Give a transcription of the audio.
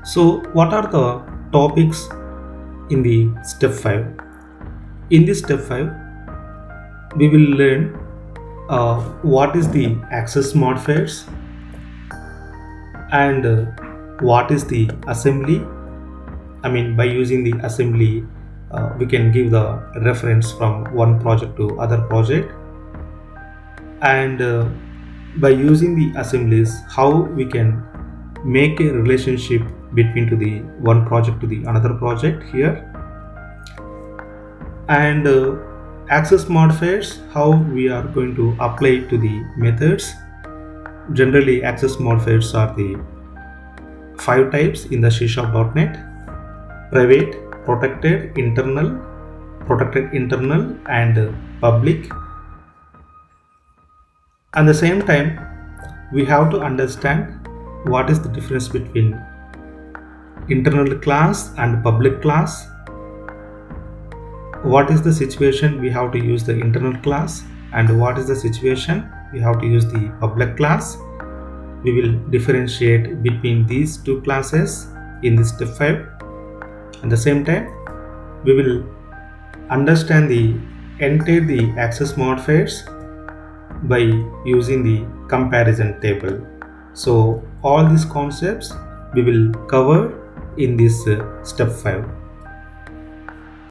So, what are the topics in the step 5? In this step 5, we will learn what is the access modifiers and what is the assembly. By using the assembly, we can give the reference from one project to other project, and by using the assemblies, how we can make a relationship between to the one project to the another project here, and access modifiers, how we are going to apply it to the methods. Generally, access modifiers are the 5 types in the C#.NET: private, protected, internal, and public. At the same time, we have to understand what is the difference between internal class and public class. What is the situation we have to use the internal class, and what is the situation we have to use the public class. We will differentiate between these two classes in this step 5. At the same time, we will understand the access modifiers by using the comparison table. So all these concepts we will cover in this step 5.